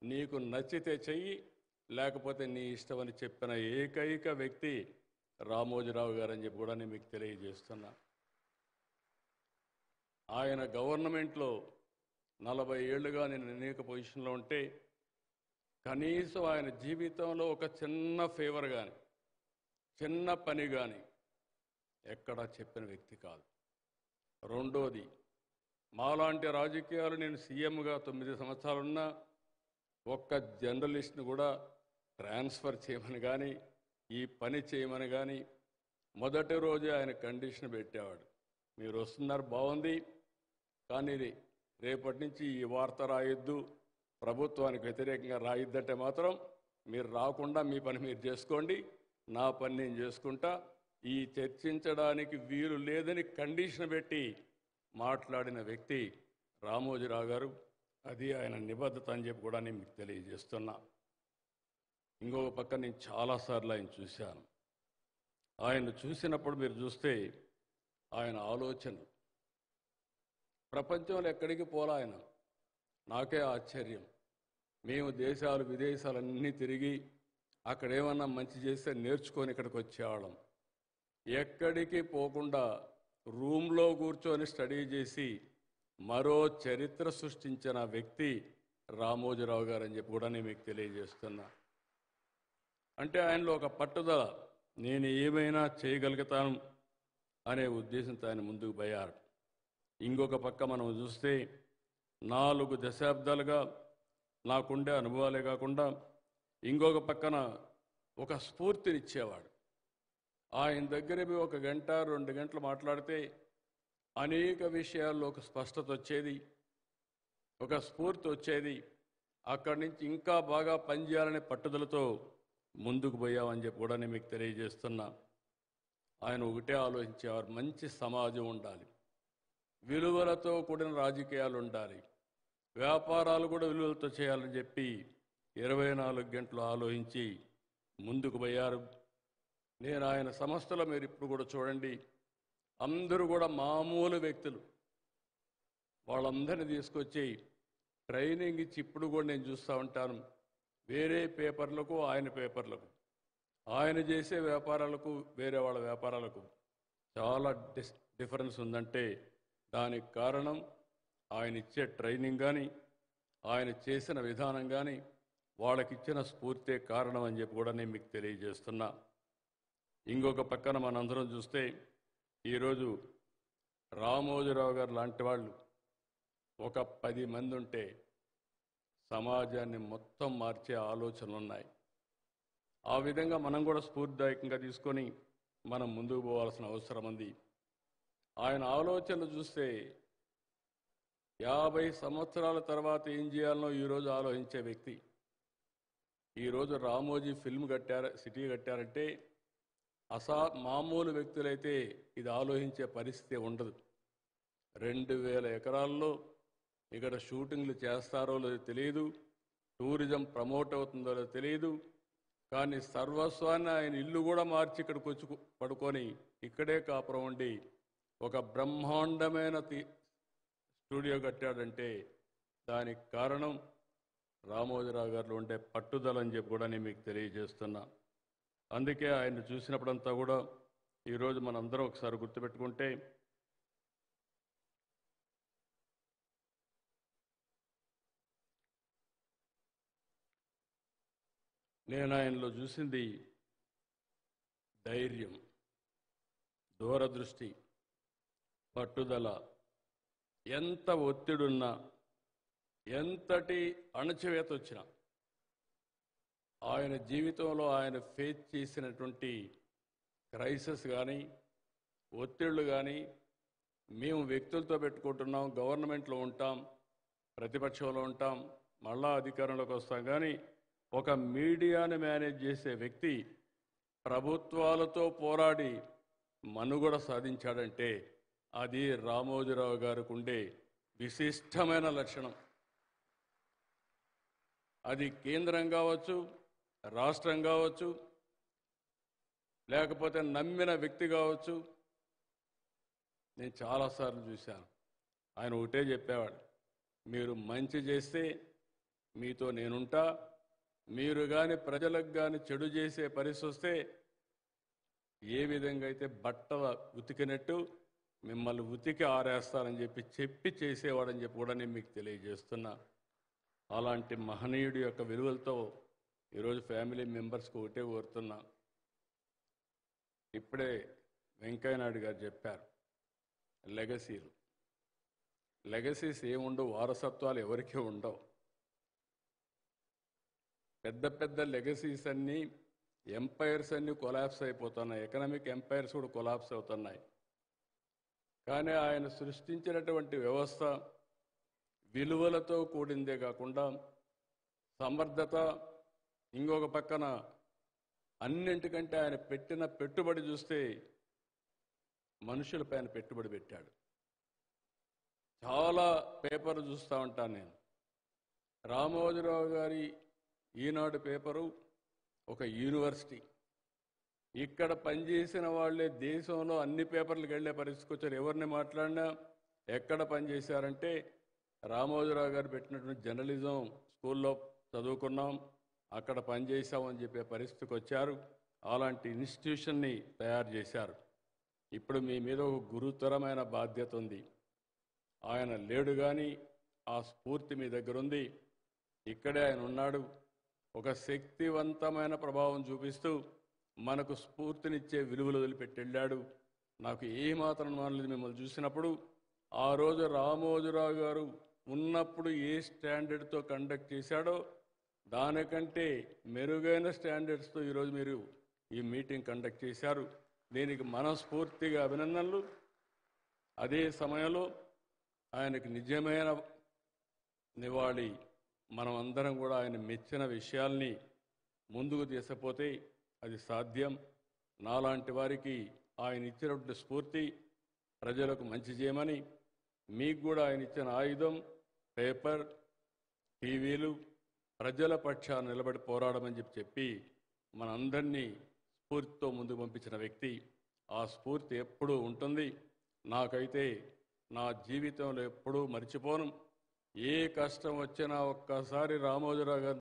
నీకు నచ్చితే చెయ్యి, లేకపోతే నీ ఇష్టం అని చెప్పిన ఏకైక వ్యక్తి రామోజీరావు గారు అని చెప్పి కూడా నేను మీకు తెలియజేస్తున్నా. ఆయన గవర్నమెంట్లో 40 ఏళ్లుగా నేను అనేక పొజిషన్లో ఉంటే కనీసం ఆయన జీవితంలో ఒక చిన్న ఫేవర్ కానీ చిన్న పని కానీ ఎక్కడా చెప్పిన వ్యక్తి కాదు. రెండోది, మాలాంటి రాజకీయాలు నేను సీఎంగా 9 సంవత్సరాలున్నా ఒక్క జర్నలిస్ట్ని కూడా ట్రాన్స్ఫర్ చేయమని కానీ ఈ పని చేయమని కానీ మొదటి రోజే ఆయన కండిషన్ పెట్టేవాడు. మీరు వస్తున్నారు బాగుంది, కానీ రేపటి నుంచి ఈ వార్త రాయొద్దు, ప్రభుత్వానికి వ్యతిరేకంగా రాయొద్దంటే మాత్రం మీరు రాకుండా మీ పని మీరు చేసుకోండి, నా పని నేను చేసుకుంటా, ఈ చర్చించడానికి వీలు లేదని కండిషన్ పెట్టి మాట్లాడిన వ్యక్తి రామోజీరావు గారు. అది ఆయన నిబద్ధత అని చెప్పి కూడా నేను మీకు తెలియజేస్తున్నా. ఇంకొక పక్క నేను చాలాసార్లు ఆయన చూశాను. ఆయన చూసినప్పుడు మీరు చూస్తే ఆయన ఆలోచన ప్రపంచంలో ఎక్కడికి పోలా ఆయన. నాకే ఆశ్చర్యం. మేము దేశాలు విదేశాలన్నీ తిరిగి అక్కడ ఏమన్నా మంచి చేస్తే నేర్చుకొని ఇక్కడికి వచ్చేవాళ్ళం. ఎక్కడికి పోకుండా రూమ్లో కూర్చొని స్టడీ చేసి మరో చరిత్ర సృష్టించిన వ్యక్తి రామోజీరావు గారు అని చెప్పి కూడా నేను మీకు తెలియజేస్తున్నా. అంటే ఆయనలో ఒక పట్టుదల, నేను ఏమైనా చేయగలుగుతాను అనే ఉద్దేశంతో ఆయన ముందుకు పోయారు. ఇంకొక పక్క మనం చూస్తే 4 దశాబ్దాలుగా నాకుండే అనుభవాలే కాకుండా ఇంకొక పక్కన ఒక స్ఫూర్తినిచ్చేవాడు. ఆయన దగ్గర ఒక గంట 2 గంటలు మాట్లాడితే అనేక విషయాల్లో ఒక స్పష్టత వచ్చేది, ఒక స్ఫూర్తి వచ్చేది. అక్కడి నుంచి ఇంకా బాగా పనిచేయాలనే పట్టుదలతో ముందుకు పోయామని చెప్పి కూడా నేను మీకు తెలియజేస్తున్నా. ఆయన ఒకటే ఆలోచించేవారు, మంచి సమాజం ఉండాలి, విలువలతో కూడిన రాజకీయాలు ఉండాలి, వ్యాపారాలు కూడా విలువలతో చేయాలని చెప్పి 24 గంటలు ఆలోచించి ముందుకు పోయారు. నేను ఆయన సంస్థలో మీరు ఇప్పుడు కూడా చూడండి, అందరూ కూడా మామూలు వ్యక్తులు. వాళ్ళందరినీ తీసుకొచ్చి ట్రైనింగ్ ఇచ్చి ఇప్పుడు కూడా నేను చూస్తూ ఉంటాను. వేరే పేపర్లకు ఆయన పేపర్లకు, ఆయన చేసే వ్యాపారాలకు వేరే వాళ్ళ వ్యాపారాలకు చాలా డిఫరెన్స్ ఉందంటే దానికి కారణం ఆయన ఇచ్చే ట్రైనింగ్ కానీ ఆయన చేసిన విధానం కానీ వాళ్ళకిచ్చిన స్ఫూర్తే కారణం అని చెప్పి కూడా నేను మీకు తెలియజేస్తున్నా. ఇంకొక పక్కన మనందరం చూస్తే ఈరోజు రామోజీరావు గారు లాంటి వాళ్ళు ఒక 10 మంది ఉంటే సమాజాన్ని మొత్తం మార్చే ఆలోచనలు ఉన్నాయి. ఆ విధంగా మనం కూడా స్ఫూర్తిదాయకంగా తీసుకొని మనం ముందుకు పోవాల్సిన అవసరం ఉంది. ఆయన ఆలోచనలు చూస్తే 50 సంవత్సరాల తర్వాత ఏం చేయాలనో ఈరోజు ఆలోచించే వ్యక్తి. ఈరోజు రామోజీ ఫిల్మ్ సిటీ కట్టారంటే మామూలు వ్యక్తులైతే ఇది ఆలోచించే పరిస్థితి ఉండదు. 2000 ఎకరాల్లో ఇక్కడ షూటింగ్లు చేస్తారో లేదో తెలియదు, టూరిజం ప్రమోట్ అవుతుందో లేదో తెలియదు. కానీ సర్వస్వాన్ని ఆయన ఇల్లు కూడా మార్చి ఇక్కడికి వచ్చి పడుకొని ఇక్కడే కాపురం ఉండి ఒక బ్రహ్మాండమైన స్టూడియో కట్టాడంటే దానికి కారణం రామోజీరావు గారిలో ఉండే పట్టుదలని చెప్పి కూడా నేను మీకు తెలియజేస్తున్నా. అందుకే ఆయన చూసినప్పుడంతా కూడా ఈరోజు మనందరం ఒకసారి గుర్తుపెట్టుకుంటే నేను ఆయనలో చూసింది ధైర్యం, దూరదృష్టి, పట్టుదల. ఎంత ఒత్తిడున్నా, ఎంతటి అణచివేత వచ్చినా ఆయన జీవితంలో ఆయన ఫేస్ చేసినటువంటి క్రైసిస్ కానీ ఒత్తిళ్లు కానీ, మేము వ్యక్తులతో పెట్టుకుంటున్నాం, గవర్నమెంట్లో ఉంటాం, ప్రతిపక్షంలో ఉంటాం, మళ్ళా అధికారంలోకి వస్తాం, కానీ ఒక మీడియాను మేనేజ్ చేసే వ్యక్తి ప్రభుత్వాలతో పోరాడి మనుగడ సాధించాడంటే అది రామోజీరావు గారికి ఉండే విశిష్టమైన లక్షణం. అది కేంద్రం కావచ్చు, రాష్ట్రం కావచ్చు, లేకపోతే నమ్మిన వ్యక్తి కావచ్చు. నేను చాలాసార్లు చూశాను. ఆయన ఒకటే చెప్పేవాడు, మీరు మంచి చేస్తే మీతో నేనుంటా. మీరు కానీ ప్రజలకు కానీ చెడు చేసే పరిస్థితి వస్తే ఏ విధంగా అయితే బట్టల ఉతికినట్టు మిమ్మల్ని ఉతికి ఆరేస్తానని చెప్పి చేసేవాడని చెప్పి కూడా నేను మీకు తెలియజేస్తున్నా. అలాంటి మహనీయుడి యొక్క విలువలతో ఈరోజు ఫ్యామిలీ మెంబర్స్కి ఒకటే కోరుతున్నా. ఇప్పుడే వెంకయ్య నాయుడు గారు చెప్పారు లెగసీలు. లెగసీస్ ఏముండవు, వారసత్వాలు ఎవరికీ ఉండవు. పెద్ద పెద్ద లెగసీస్ అన్నీ, ఎంపైర్స్ అన్నీ కొలాప్స్ అయిపోతున్నాయి. ఎకనామిక్ ఎంపైర్స్ కూడా కొలాప్స్ అవుతున్నాయి. కానీ ఆయన సృష్టించినటువంటి వ్యవస్థ విలువలతో కూడిందే కాకుండా సమర్థత, ఇంకొక పక్కన అన్నింటికంటే ఆయన పెట్టిన పెట్టుబడి చూస్తే మనుషులపైన పెట్టుబడి పెట్టాడు. చాలా పేపర్లు చూస్తూ ఉంటాను నేను. రామోజీరావు గారి ఈనాడు పేపరు ఒక యూనివర్సిటీ. ఇక్కడ పనిచేసిన వాళ్ళే దేశంలో అన్ని పేపర్లకు వెళ్ళే పరిస్థితికి వచ్చారు. ఎవరిని మాట్లాడినా ఎక్కడ పనిచేశారంటే రామోజీరావు గారు పెట్టినటువంటి జర్నలిజం స్కూల్లో చదువుకున్నాం, అక్కడ పనిచేశామని చెప్పే పరిస్థితికి వచ్చారు. అలాంటి ఇన్స్టిట్యూషన్ని తయారు చేశారు. ఇప్పుడు మీ మీద ఒక గురుతరమైన బాధ్యత ఉంది. ఆయన లేడు కానీ ఆ స్ఫూర్తి మీ దగ్గర ఉంది. ఇక్కడే ఆయన ఉన్నాడు. ఒక శక్తివంతమైన ప్రభావం చూపిస్తూ మనకు స్ఫూర్తినిచ్చే విలువలు వదిలిపెట్టి వెళ్ళాడు. నాకు ఏమాత్రం మానలేదు మిమ్మల్ని చూసినప్పుడు. ఆ రోజు రామోజీరావు గారు ఉన్నప్పుడు ఏ స్టాండర్డ్తో కండక్ట్ చేశాడో దానికంటే మెరుగైన స్టాండర్డ్స్తో ఈరోజు మీరు ఈ మీటింగ్ కండక్ట్ చేశారు. దీనికి మనస్ఫూర్తిగా అభినందనలు. అదే సమయంలో ఆయనకు నిజమైన నివాళి మనం అందరం కూడా ఆయన మెచ్చిన విషయాల్ని ముందుకు తీసుకుపోతే అది సాధ్యం. నాలాంటి వారికి ఆయన ఇచ్చినటువంటి స్ఫూర్తి ప్రజలకు మంచి చేయమని, మీకు కూడా ఆయన ఇచ్చిన ఆయుధం పేపర్, టీవీలు, ప్రజల పక్షాన నిలబడి పోరాడమని చెప్పి మనందరినీ స్ఫూర్తితో ముందుకు పంపించిన వ్యక్తి. ఆ స్ఫూర్తి ఎప్పుడూ ఉంటుంది. నాకైతే నా జీవితంలో ఎప్పుడూ మర్చిపోను. ఏ కష్టం వచ్చినా ఒక్కసారి రామోజీరావు గారు